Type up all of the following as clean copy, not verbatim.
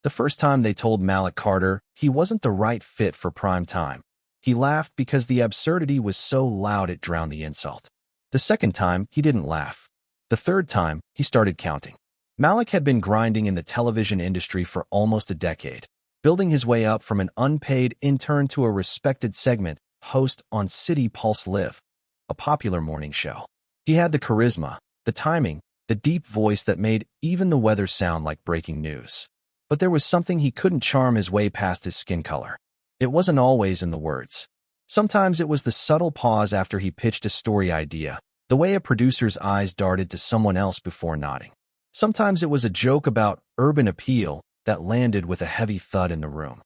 The first time they told Malik Carter he wasn't the right fit for prime time, he laughed because the absurdity was so loud it drowned the insult. The second time, he didn't laugh. The third time, he started counting. Malik had been grinding in the television industry for almost a decade, building his way up from an unpaid intern to a respected segment host on City Pulse Live, a popular morning show. He had the charisma, the timing, the deep voice that made even the weather sound like breaking news. But there was something he couldn't charm his way past his skin color. It wasn't always in the words. Sometimes it was the subtle pause after he pitched a story idea, the way a producer's eyes darted to someone else before nodding. Sometimes it was a joke about urban appeal that landed with a heavy thud in the room.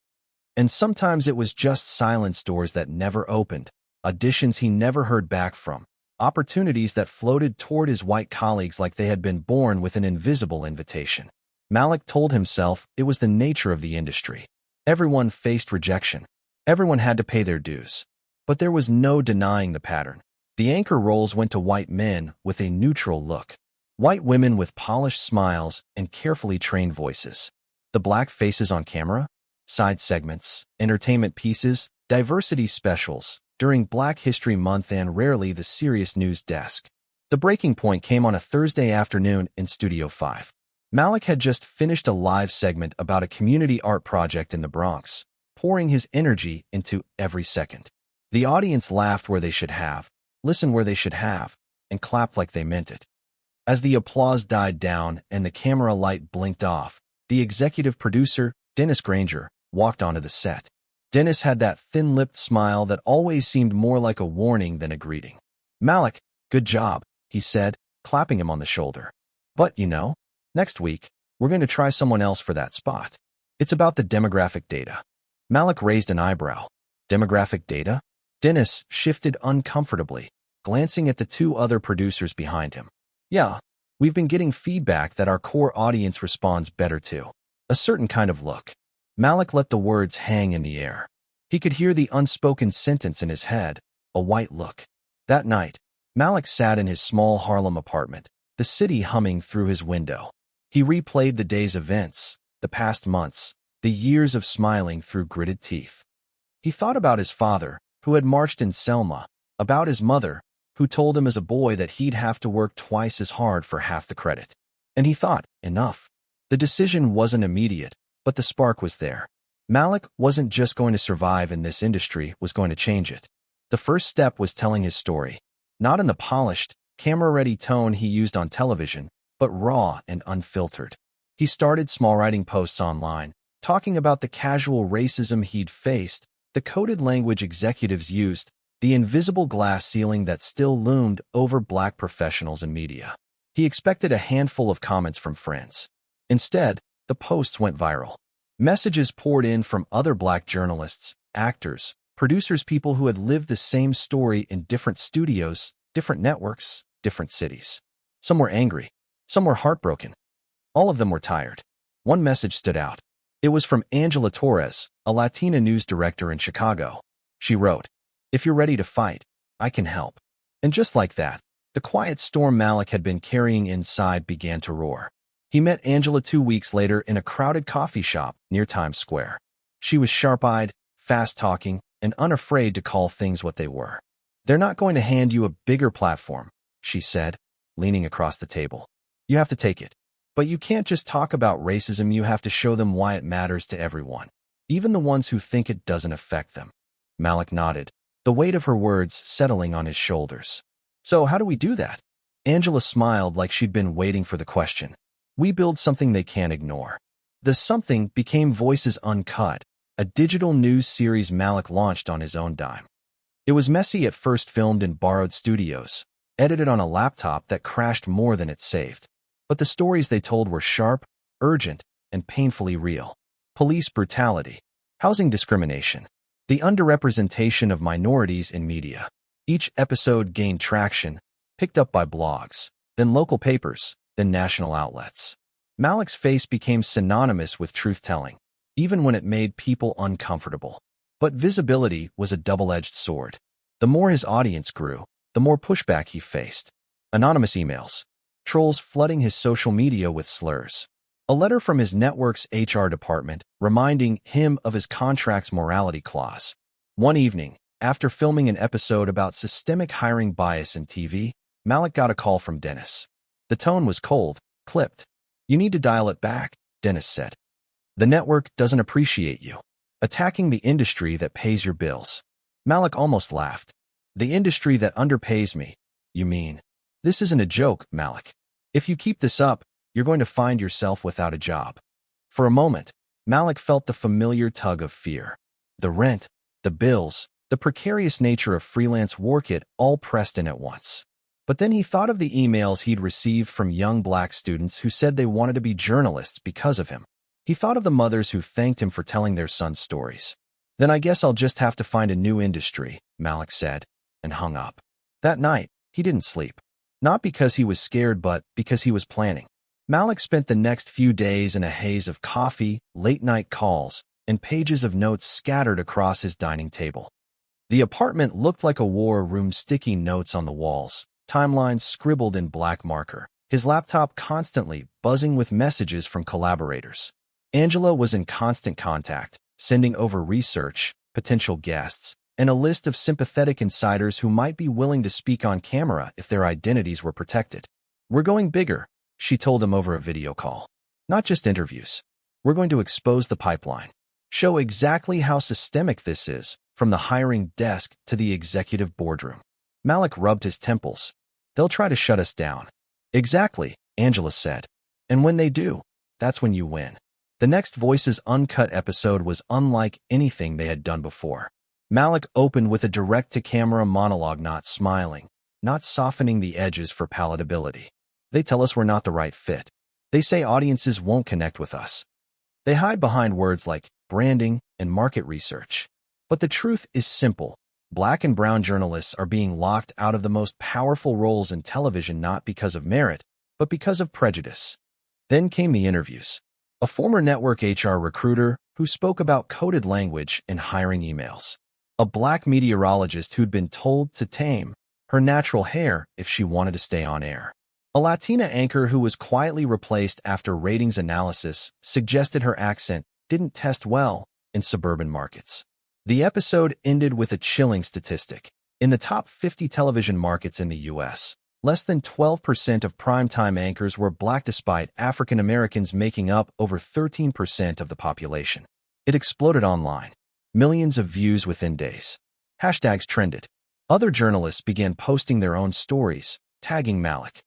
And sometimes it was just silence doors that never opened, auditions he never heard back from, opportunities that floated toward his white colleagues like they had been born with an invisible invitation. Malik told himself it was the nature of the industry. Everyone faced rejection. Everyone had to pay their dues. But there was no denying the pattern. The anchor roles went to white men with a neutral look. White women with polished smiles and carefully trained voices. The black faces on camera, side segments, entertainment pieces, diversity specials, during Black History Month and rarely the serious news desk. The breaking point came on a Thursday afternoon in Studio 5. Malik had just finished a live segment about a community art project in the Bronx, pouring his energy into every second. The audience laughed where they should have, listened where they should have, and clapped like they meant it. As the applause died down and the camera light blinked off, the executive producer, Dennis Granger, walked onto the set. Dennis had that thin-lipped smile that always seemed more like a warning than a greeting. "Malik, good job," he said, clapping him on the shoulder. "But, next week, we're going to try someone else for that spot. It's about the demographic data." Malik raised an eyebrow. "Demographic data?" Dennis shifted uncomfortably, glancing at the two other producers behind him. "Yeah, we've been getting feedback that our core audience responds better to a certain kind of look." Malik let the words hang in the air. He could hear the unspoken sentence in his head, a white look. That night, Malik sat in his small Harlem apartment, the city humming through his window. He replayed the day's events, the past months, the years of smiling through gritted teeth. He thought about his father, who had marched in Selma, about his mother, who told him as a boy that he'd have to work twice as hard for half the credit. And he thought, enough. The decision wasn't immediate, but the spark was there. Malik wasn't just going to survive in this industry, was going to change it. The first step was telling his story, not in the polished, camera-ready tone he used on television, but raw and unfiltered. He started small writing posts online, talking about the casual racism he'd faced, the coded language executives used, the invisible glass ceiling that still loomed over black professionals and media. He expected a handful of comments from friends. Instead, the posts went viral. Messages poured in from other black journalists, actors, producers, people who had lived the same story in different studios, different networks, different cities. Some were angry. Some were heartbroken. All of them were tired. One message stood out. It was from Angela Torres, a Latina news director in Chicago. She wrote, "If you're ready to fight, I can help." And just like that, the quiet storm Malik had been carrying inside began to roar. He met Angela 2 weeks later in a crowded coffee shop near Times Square. She was sharp-eyed, fast-talking, and unafraid to call things what they were. "They're not going to hand you a bigger platform," she said, leaning across the table. "You have to take it. But you can't just talk about racism, you have to show them why it matters to everyone, even the ones who think it doesn't affect them." Malik nodded, the weight of her words settling on his shoulders. "So how do we do that?" Angela smiled like she'd been waiting for the question. "We build something they can't ignore." The something became Voices Uncut, a digital news series Malik launched on his own dime. It was messy at first, filmed in borrowed studios, edited on a laptop that crashed more than it saved. But the stories they told were sharp, urgent, and painfully real. Police brutality, housing discrimination, the underrepresentation of minorities in media. Each episode gained traction, picked up by blogs, then local papers, then national outlets. Malik's face became synonymous with truth-telling, even when it made people uncomfortable. But visibility was a double-edged sword. The more his audience grew, the more pushback he faced. Anonymous emails, trolls flooding his social media with slurs, A letter from his network's HR department reminding him of his contract's morality clause. One evening, after filming an episode about systemic hiring bias in TV, Malik got a call from Dennis. The tone was cold, clipped. "You need to dial it back," Dennis said. "The network doesn't appreciate you attacking the industry that pays your bills." Malik almost laughed. "The industry that underpays me, you mean?" "This isn't a joke, Malik. If you keep this up, you're going to find yourself without a job." For a moment, Malik felt the familiar tug of fear. The rent, the bills, the precarious nature of freelance work, it all pressed in at once. But then he thought of the emails he'd received from young black students who said they wanted to be journalists because of him. He thought of the mothers who thanked him for telling their sons' stories. "Then I guess I'll just have to find a new industry," Malik said, and hung up. That night, he didn't sleep. Not because he was scared, but because he was planning. Malik spent the next few days in a haze of coffee, late-night calls, and pages of notes scattered across his dining table. The apartment looked like a war room, sticky notes on the walls, timelines scribbled in black marker, his laptop constantly buzzing with messages from collaborators. Angela was in constant contact, sending over research, potential guests, and a list of sympathetic insiders who might be willing to speak on camera if their identities were protected. "We're going bigger," she told him over a video call. "Not just interviews. We're going to expose the pipeline. Show exactly how systemic this is, from the hiring desk to the executive boardroom." Malik rubbed his temples. "They'll try to shut us down." "Exactly," Angela said. "And when they do, that's when you win." The next Voices Uncut episode was unlike anything they had done before. Malik opened with a direct-to-camera monologue, not smiling, not softening the edges for palatability. "They tell us we're not the right fit. They say audiences won't connect with us. They hide behind words like branding and market research. But the truth is simple. Black and brown journalists are being locked out of the most powerful roles in television not because of merit, but because of prejudice." Then came the interviews. A former network HR recruiter who spoke about coded language in hiring emails. A black meteorologist who'd been told to tame her natural hair if she wanted to stay on air. A Latina anchor who was quietly replaced after ratings analysis suggested her accent didn't test well in suburban markets. The episode ended with a chilling statistic. In the top 50 television markets in the U.S., less than 12% of primetime anchors were black, despite African Americans making up over 13% of the population. It exploded online. Millions of views within days. Hashtags trended. Other journalists began posting their own stories, tagging Malik.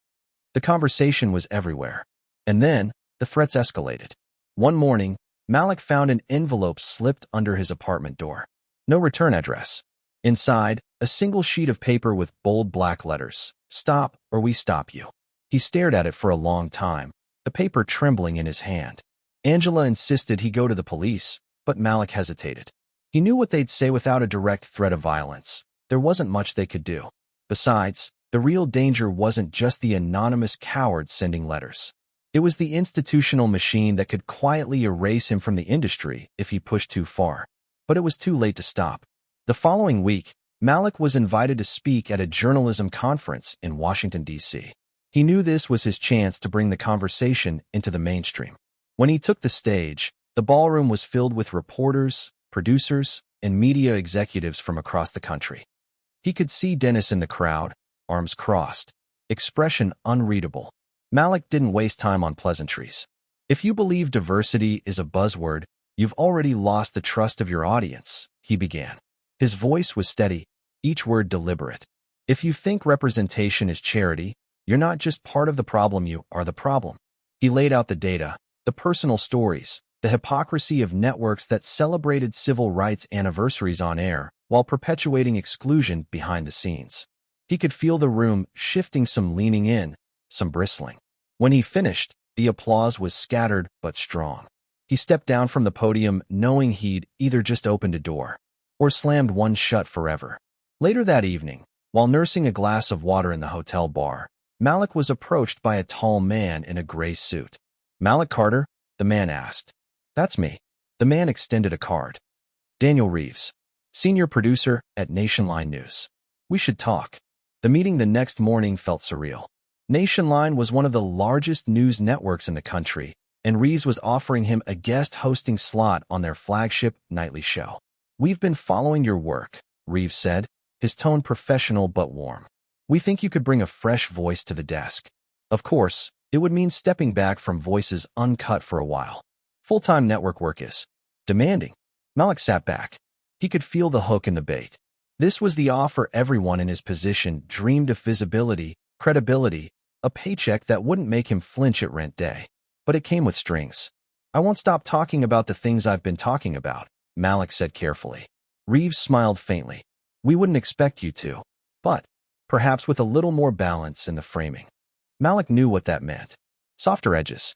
The conversation was everywhere. And then, the threats escalated. One morning, Malik found an envelope slipped under his apartment door. No return address. Inside, a single sheet of paper with bold black letters. "Stop, or we stop you." He stared at it for a long time, the paper trembling in his hand. Angela insisted he go to the police, but Malik hesitated. He knew what they'd say without a direct threat of violence. There wasn't much they could do. Besides, the real danger wasn't just the anonymous cowards sending letters. It was the institutional machine that could quietly erase him from the industry if he pushed too far. But it was too late to stop. The following week, Malik was invited to speak at a journalism conference in Washington, D.C. He knew this was his chance to bring the conversation into the mainstream. When he took the stage, the ballroom was filled with reporters, producers, and media executives from across the country. He could see Dennis in the crowd, arms crossed, expression unreadable. Malik didn't waste time on pleasantries. "If you believe diversity is a buzzword, you've already lost the trust of your audience," he began. His voice was steady, each word deliberate. "If you think representation is charity, you're not just part of the problem, you are the problem." He laid out the data, the personal stories, the hypocrisy of networks that celebrated civil rights anniversaries on air while perpetuating exclusion behind the scenes. He could feel the room shifting, some leaning in, some bristling. When he finished, the applause was scattered but strong. He stepped down from the podium knowing he'd either just opened a door or slammed one shut forever. Later that evening, while nursing a glass of water in the hotel bar, Malik was approached by a tall man in a gray suit. "Malik Carter?" the man asked. "That's me." The man extended a card. "Daniel Reeves, senior producer at Nationline News. We should talk." The meeting the next morning felt surreal. Nationline was one of the largest news networks in the country, and Reeves was offering him a guest hosting slot on their flagship nightly show. "We've been following your work," Reeves said, his tone professional but warm. "We think you could bring a fresh voice to the desk." Of course, it would mean stepping back from Voices Uncut for a while. Full-time network work is demanding. Malik sat back. He could feel the hook in the bait. This was the offer everyone in his position dreamed of: visibility, credibility, a paycheck that wouldn't make him flinch at rent day. But it came with strings. "I won't stop talking about the things I've been talking about," Malik said carefully. Reeves smiled faintly. "We wouldn't expect you to. But perhaps with a little more balance in the framing." Malik knew what that meant. Softer edges.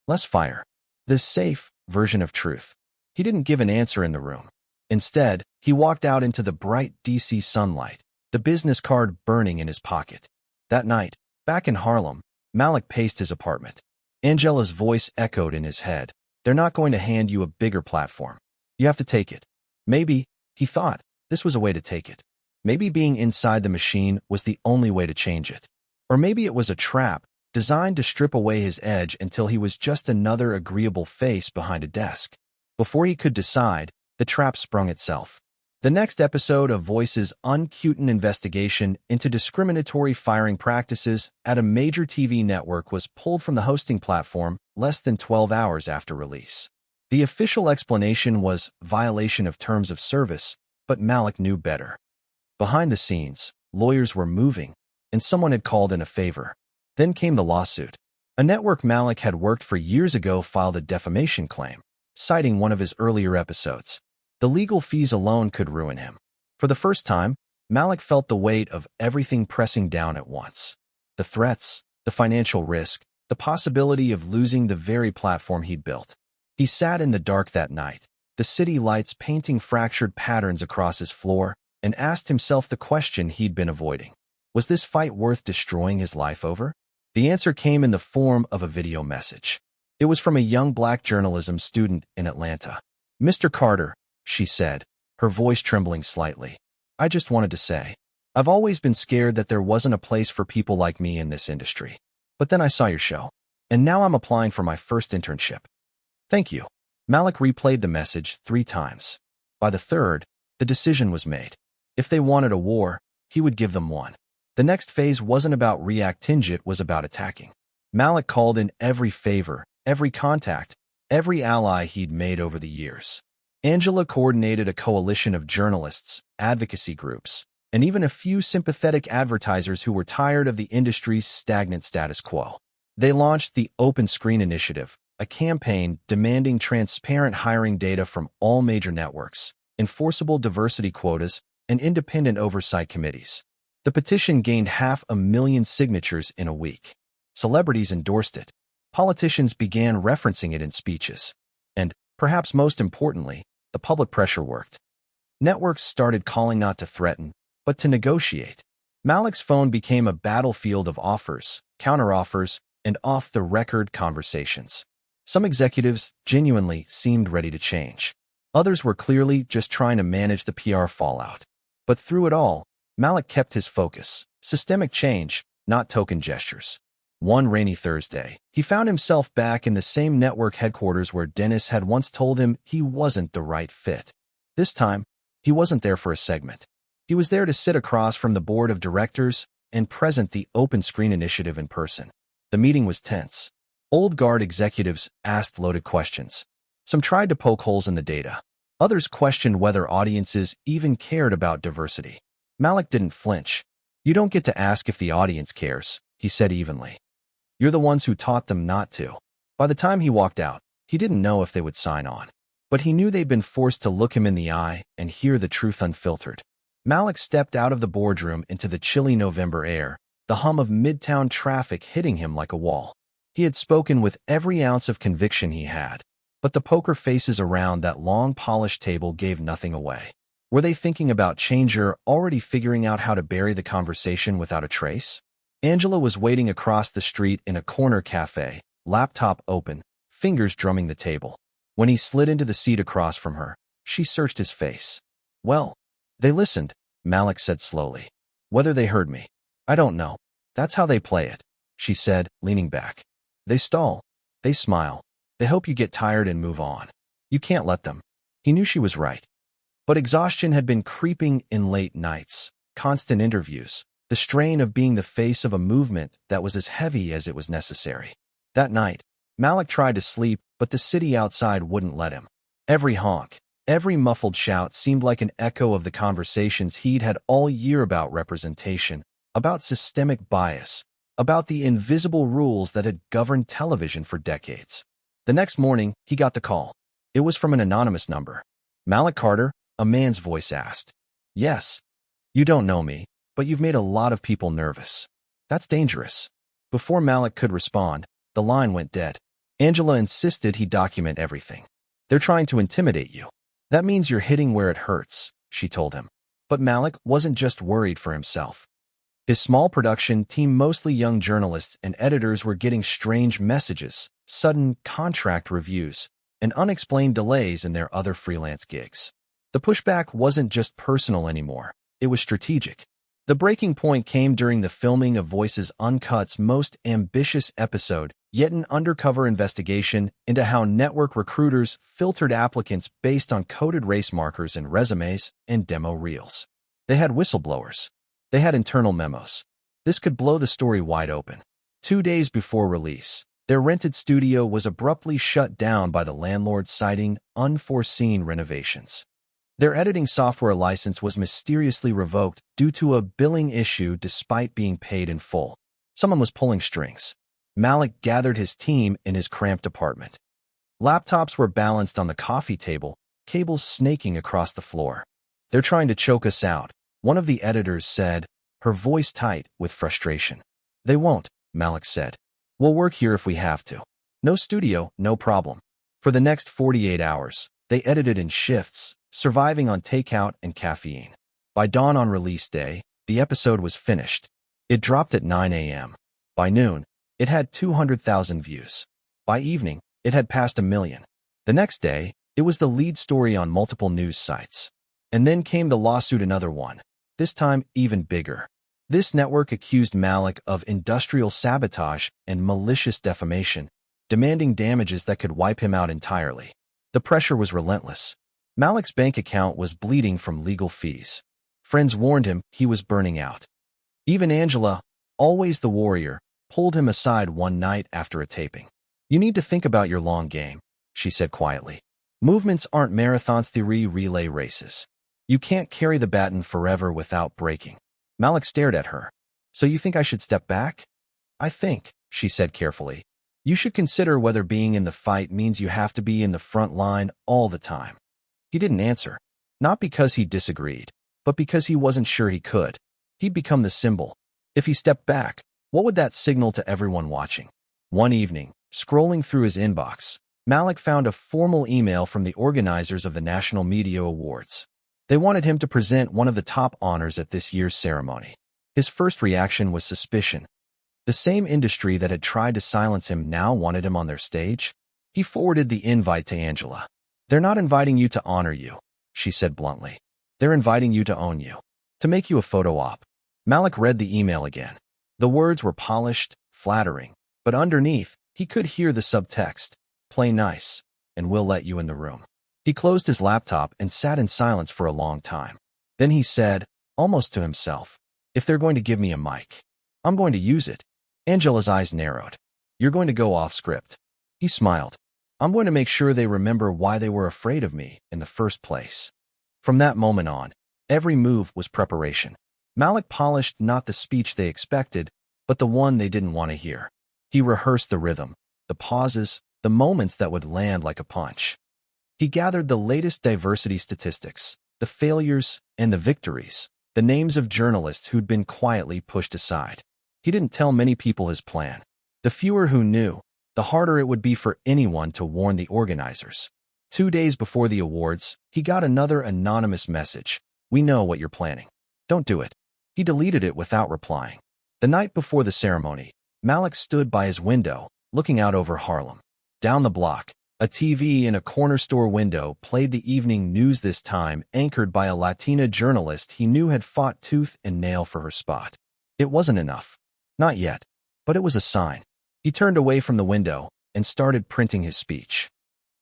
Less fire. The safe version of truth. He didn't give an answer in the room. Instead, he walked out into the bright DC sunlight, the business card burning in his pocket. That night, back in Harlem, Malik paced his apartment. Angela's voice echoed in his head. "They're not going to hand you a bigger platform. You have to take it." Maybe, he thought, this was a way to take it. Maybe being inside the machine was the only way to change it. Or maybe it was a trap, designed to strip away his edge until he was just another agreeable face behind a desk. Before he could decide, the trap sprung itself. The next episode of Voice's Uncut investigation into discriminatory firing practices at a major TV network was pulled from the hosting platform less than 12 hours after release. The official explanation was violation of terms of service, but Malik knew better. Behind the scenes, lawyers were moving, and someone had called in a favor. Then came the lawsuit. A network Malik had worked for years ago filed a defamation claim, citing one of his earlier episodes. The legal fees alone could ruin him. For the first time, Malik felt the weight of everything pressing down at once. The threats, the financial risk, the possibility of losing the very platform he'd built. He sat in the dark that night, the city lights painting fractured patterns across his floor, and asked himself the question he'd been avoiding. Was this fight worth destroying his life over? The answer came in the form of a video message. It was from a young black journalism student in Atlanta. "Mr. Carter," she said, her voice trembling slightly, "I just wanted to say, I've always been scared that there wasn't a place for people like me in this industry. But then I saw your show, and now I'm applying for my first internship. Thank you." Malik replayed the message 3 times. By the third, the decision was made. If they wanted a war, he would give them one. The next phase wasn't about reacting, it was about attacking. Malik called in every favor, every contact, every ally he'd made over the years. Angela coordinated a coalition of journalists, advocacy groups, and even a few sympathetic advertisers who were tired of the industry's stagnant status quo. They launched the Open Screen Initiative, a campaign demanding transparent hiring data from all major networks, enforceable diversity quotas, and independent oversight committees. The petition gained 500,000 signatures in a week. Celebrities endorsed it. Politicians began referencing it in speeches. And, perhaps most importantly, the public pressure worked. Networks started calling not to threaten, but to negotiate. Malik's phone became a battlefield of offers, counteroffers, and off-the-record conversations. Some executives genuinely seemed ready to change. Others were clearly just trying to manage the PR fallout. But through it all, Malik kept his focus: systemic change, not token gestures. One rainy Thursday, he found himself back in the same network headquarters where Dennis had once told him he wasn't the right fit. This time, he wasn't there for a segment. He was there to sit across from the board of directors and present the Open Screen Initiative in person. The meeting was tense. Old guard executives asked loaded questions. Some tried to poke holes in the data. Others questioned whether audiences even cared about diversity. Malik didn't flinch. "You don't get to ask if the audience cares," he said evenly. "You're the ones who taught them not to." By the time he walked out, he didn't know if they would sign on. But he knew they'd been forced to look him in the eye and hear the truth unfiltered. Malik stepped out of the boardroom into the chilly November air, the hum of midtown traffic hitting him like a wall. He had spoken with every ounce of conviction he had, but the poker faces around that long polished table gave nothing away. Were they thinking about change or already figuring out how to bury the conversation without a trace? Angela was waiting across the street in a corner cafe, laptop open, fingers drumming the table. When he slid into the seat across from her, she searched his face. "Well, they listened," Malik said slowly. "Whether they heard me, I don't know. That's how they play it," she said, leaning back. "They stall. They smile. They hope you get tired and move on. You can't let them. He knew she was right. But exhaustion had been creeping in late nights, constant interviews, the strain of being the face of a movement that was as heavy as it was necessary. That night, Malik tried to sleep, but the city outside wouldn't let him. Every honk, every muffled shout seemed like an echo of the conversations he'd had all year about representation, about systemic bias, about the invisible rules that had governed television for decades. The next morning, he got the call. It was from an anonymous number. "Malik Carter?" a man's voice asked. "Yes. You don't know me, but you've made a lot of people nervous. That's dangerous." Before Malik could respond, the line went dead. Angela insisted he document everything. "They're trying to intimidate you. That means you're hitting where it hurts," she told him. But Malik wasn't just worried for himself. His small production team, mostly young journalists and editors, were getting strange messages, sudden contract reviews, and unexplained delays in their other freelance gigs. The pushback wasn't just personal anymore. It was strategic. The breaking point came during the filming of Voices Uncut's most ambitious episode, yet an undercover investigation into how network recruiters filtered applicants based on coded race markers in resumes and demo reels. They had whistleblowers. They had internal memos. This could blow the story wide open. 2 days before release, their rented studio was abruptly shut down by the landlord, citing unforeseen renovations. Their editing software license was mysteriously revoked due to a billing issue despite being paid in full. Someone was pulling strings. Malik gathered his team in his cramped apartment. Laptops were balanced on the coffee table, cables snaking across the floor. "They're trying to choke us out," one of the editors said, her voice tight with frustration. "They won't," Malik said. "We'll work here if we have to. No studio, no problem." For the next 48 hours, they edited in shifts, surviving on takeout and caffeine. By dawn on release day, the episode was finished. It dropped at 9 a.m. By noon, it had 200,000 views. By evening, it had passed 1 million. The next day, it was the lead story on multiple news sites. And then came the lawsuit, another one, this time even bigger. This network accused Malik of industrial sabotage and malicious defamation, demanding damages that could wipe him out entirely. The pressure was relentless. Malik's bank account was bleeding from legal fees. Friends warned him he was burning out. Even Angela, always the warrior, pulled him aside one night after a taping. "You need to think about your long game," she said quietly. "Movements aren't marathons, relay races. You can't carry the baton forever without breaking." Malik stared at her. "So you think I should step back?" "I think," she said carefully, "you should consider whether being in the fight means you have to be in the front line all the time." He didn't answer, not because he disagreed, but because he wasn't sure he could. He'd become the symbol. If he stepped back, what would that signal to everyone watching? One evening, scrolling through his inbox, Malik found a formal email from the organizers of the National Media Awards. They wanted him to present one of the top honors at this year's ceremony. His first reaction was suspicion. The same industry that had tried to silence him now wanted him on their stage. He forwarded the invite to Angela. "They're not inviting you to honor you," she said bluntly. "They're inviting you to own you, to make you a photo op." Malik read the email again. The words were polished, flattering, but underneath, he could hear the subtext: "Play nice, and we'll let you in the room." He closed his laptop and sat in silence for a long time. Then he said, almost to himself, "If they're going to give me a mic, I'm going to use it." Angela's eyes narrowed. "You're going to go off script." He smiled. "I'm going to make sure they remember why they were afraid of me in the first place." From that moment on, every move was preparation. Malik polished not the speech they expected, but the one they didn't want to hear. He rehearsed the rhythm, the pauses, the moments that would land like a punch. He gathered the latest diversity statistics, the failures and the victories, the names of journalists who'd been quietly pushed aside. He didn't tell many people his plan. The fewer who knew, the harder it would be for anyone to warn the organizers. 2 days before the awards, he got another anonymous message. "We know what you're planning. Don't do it." He deleted it without replying. The night before the ceremony, Malik stood by his window, looking out over Harlem. Down the block, a TV in a corner store window played the evening news, this time anchored by a Latina journalist he knew had fought tooth and nail for her spot. It wasn't enough. Not yet. But it was a sign. He turned away from the window, and started printing his speech.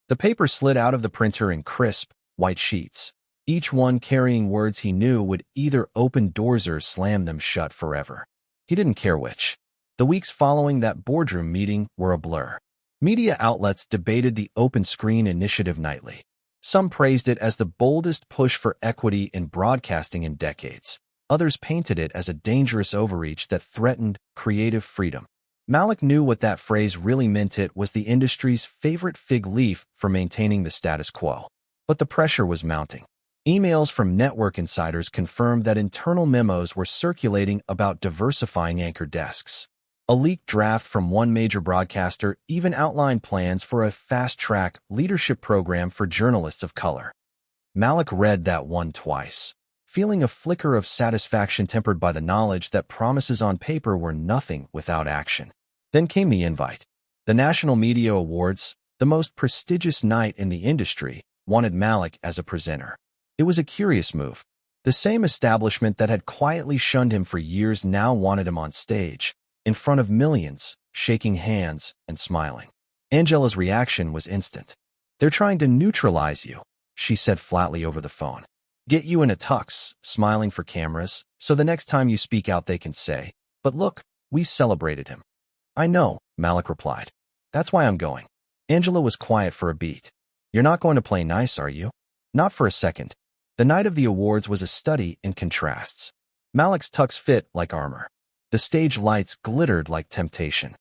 The paper slid out of the printer in crisp, white sheets, each one carrying words he knew would either open doors or slam them shut forever. He didn't care which. The weeks following that boardroom meeting were a blur. Media outlets debated the open screen initiative nightly. Some praised it as the boldest push for equity in broadcasting in decades. Others painted it as a dangerous overreach that threatened creative freedom. Malik knew what that phrase really meant. It was the industry's favorite fig leaf for maintaining the status quo. But the pressure was mounting. Emails from network insiders confirmed that internal memos were circulating about diversifying anchor desks. A leaked draft from one major broadcaster even outlined plans for a fast-track leadership program for journalists of color. Malik read that one twice, feeling a flicker of satisfaction tempered by the knowledge that promises on paper were nothing without action. Then came the invite. The National Media Awards, the most prestigious night in the industry, wanted Malik as a presenter. It was a curious move. The same establishment that had quietly shunned him for years now wanted him on stage, in front of millions, shaking hands and smiling. Angela's reaction was instant. "They're trying to neutralize you," she said flatly over the phone. "Get you in a tux, smiling for cameras, so the next time you speak out they can say, 'But look, we celebrated him.'" "I know," Malik replied. "That's why I'm going." Angela was quiet for a beat. "You're not going to play nice, are you?" "Not for a second." The night of the awards was a study in contrasts. Malik's tux fit like armor. The stage lights glittered like temptation.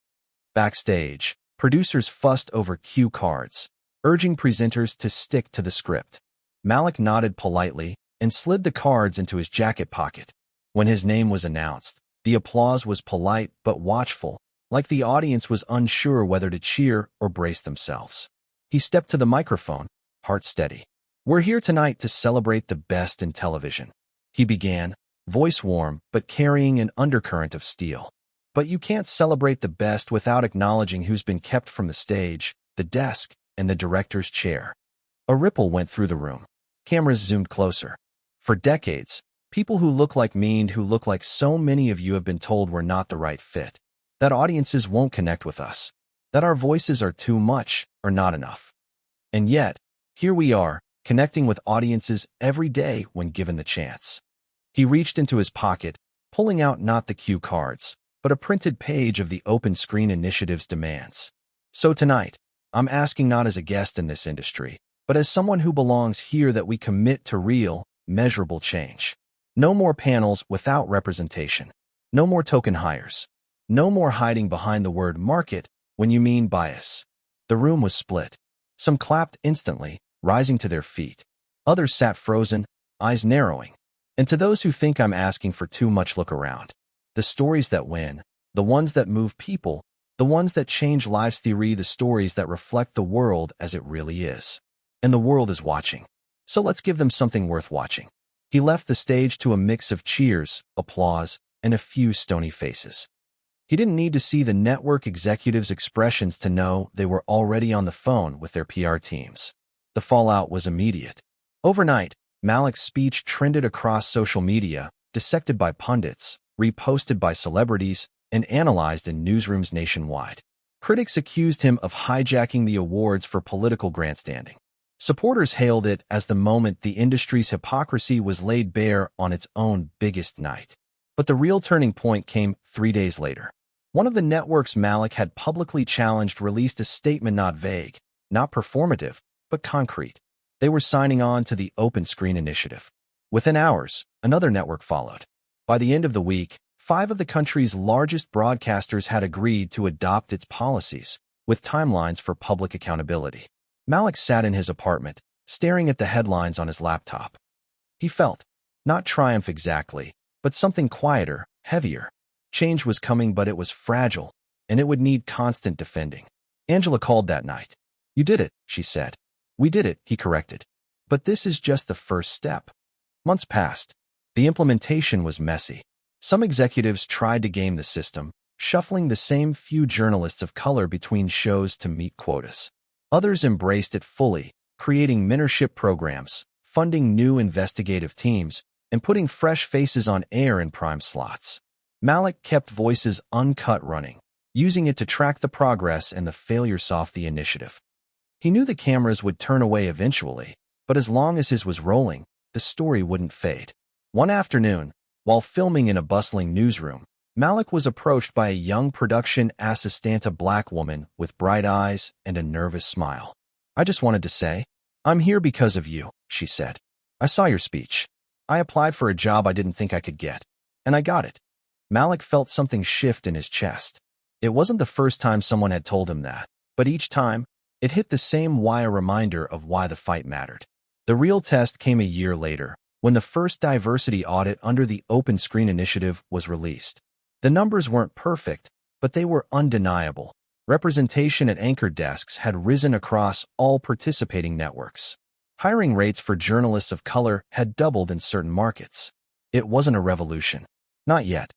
Backstage, producers fussed over cue cards, urging presenters to stick to the script. Malik nodded politely and slid the cards into his jacket pocket. When his name was announced, the applause was polite but watchful, like the audience was unsure whether to cheer or brace themselves. He stepped to the microphone, heart steady. "We're here tonight to celebrate the best in television," he began, voice warm but carrying an undercurrent of steel. "But you can't celebrate the best without acknowledging who's been kept from the stage, the desk, and the director's chair." A ripple went through the room. Cameras zoomed closer. For decades, people who look like me and who look like so many of you have been told we're not the right fit, that audiences won't connect with us, that our voices are too much or not enough. And yet, here we are, connecting with audiences every day when given the chance. He reached into his pocket, pulling out not the cue cards, but a printed page of the Open Screen Initiative's demands. "So tonight, I'm asking not as a guest in this industry, but as someone who belongs here that we commit to real, measurable change. No more panels without representation. No more token hires. No more hiding behind the word market when you mean bias." The room was split. Some clapped instantly, rising to their feet. Others sat frozen, eyes narrowing. And to those who think I'm asking for too much, look around. The stories that win, the ones that move people, the ones that change lives, the stories that reflect the world as it really is. And the world is watching. So let's give them something worth watching. He left the stage to a mix of cheers, applause, and a few stony faces. He didn't need to see the network executives' expressions to know they were already on the phone with their PR teams. The fallout was immediate. Overnight, Malik's speech trended across social media, dissected by pundits, reposted by celebrities, and analyzed in newsrooms nationwide. Critics accused him of hijacking the awards for political grandstanding. Supporters hailed it as the moment the industry's hypocrisy was laid bare on its own biggest night. But the real turning point came 3 days later. One of the networks Malik had publicly challenged released a statement not vague, not performative, but concrete. They were signing on to the Open Screen Initiative. Within hours, another network followed. By the end of the week, 5 of the country's largest broadcasters had agreed to adopt its policies, with timelines for public accountability. Malik sat in his apartment, staring at the headlines on his laptop. He felt, not triumph exactly, but something quieter, heavier. Change was coming, but it was fragile, and it would need constant defending. Angela called that night. "You did it," she said. "We did it," he corrected. "But this is just the first step." Months passed. The implementation was messy. Some executives tried to game the system, shuffling the same few journalists of color between shows to meet quotas. Others embraced it fully, creating mentorship programs, funding new investigative teams, and putting fresh faces on air in prime slots. Malik kept voices uncut running, using it to track the progress and the failures off the initiative. He knew the cameras would turn away eventually, but as long as his was rolling, the story wouldn't fade. One afternoon, while filming in a bustling newsroom, Malik was approached by a young production assistant, a black woman with bright eyes and a nervous smile. "I just wanted to say, I'm here because of you," she said. "I saw your speech. I applied for a job I didn't think I could get, and I got it." Malik felt something shift in his chest. It wasn't the first time someone had told him that, but each time, it hit the same why, a reminder of why the fight mattered. The real test came a year later, when the first diversity audit under the Open Screen Initiative was released. The numbers weren't perfect, but they were undeniable. Representation at anchor desks had risen across all participating networks. Hiring rates for journalists of color had doubled in certain markets. It wasn't a revolution. Not yet.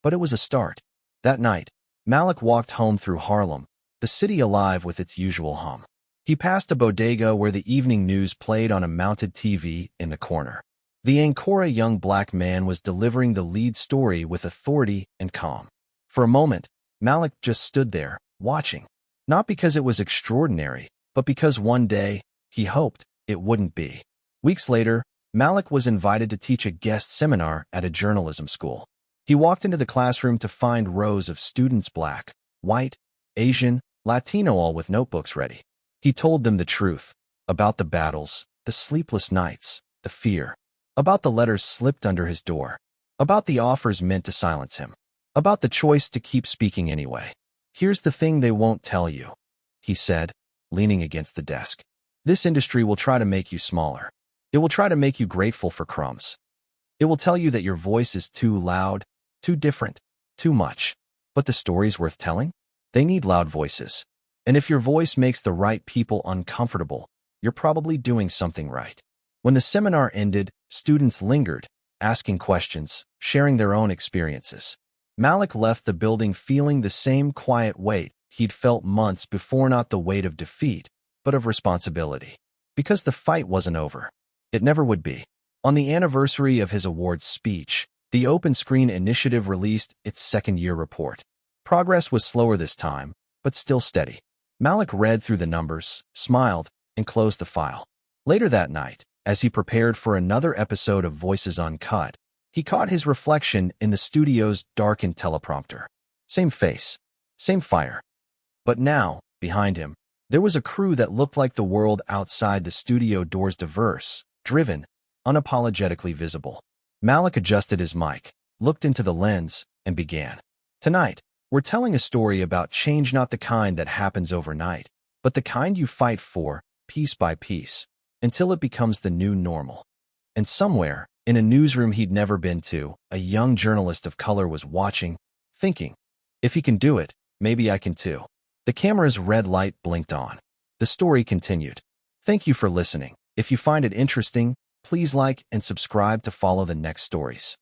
But it was a start. That night, Malik walked home through Harlem, the city alive with its usual hum. He passed a bodega where the evening news played on a mounted TV in the corner. The anchor, a young black man, was delivering the lead story with authority and calm. For a moment, Malik just stood there, watching. Not because it was extraordinary, but because one day, he hoped, it wouldn't be. Weeks later, Malik was invited to teach a guest seminar at a journalism school. He walked into the classroom to find rows of students, black, white, Asian, Latino, all with notebooks ready. He told them the truth about the battles, the sleepless nights, the fear, about the letters slipped under his door, about the offers meant to silence him, about the choice to keep speaking anyway. "Here's the thing they won't tell you," he said, leaning against the desk. "This industry will try to make you smaller. It will try to make you grateful for crumbs. It will tell you that your voice is too loud, too different, too much. But the stories worth telling? They need loud voices. And if your voice makes the right people uncomfortable, you're probably doing something right." When the seminar ended, students lingered, asking questions, sharing their own experiences. Malik left the building feeling the same quiet weight he'd felt months before, not the weight of defeat, but of responsibility. Because the fight wasn't over. It never would be. On the anniversary of his awards speech, the Open Screen Initiative released its second-year report. Progress was slower this time, but still steady. Malik read through the numbers, smiled, and closed the file. Later that night, as he prepared for another episode of Voices Uncut, he caught his reflection in the studio's darkened teleprompter. Same face, same fire. But now, behind him, there was a crew that looked like the world outside the studio doors, diverse, driven, unapologetically visible. Malik adjusted his mic, looked into the lens, and began. "Tonight, we're telling a story about change, not the kind that happens overnight, but the kind you fight for, piece by piece, until it becomes the new normal." And somewhere, in a newsroom he'd never been to, a young journalist of color was watching, thinking, "If he can do it, maybe I can too." The camera's red light blinked on. The story continued. Thank you for listening. If you find it interesting, please like and subscribe to follow the next stories.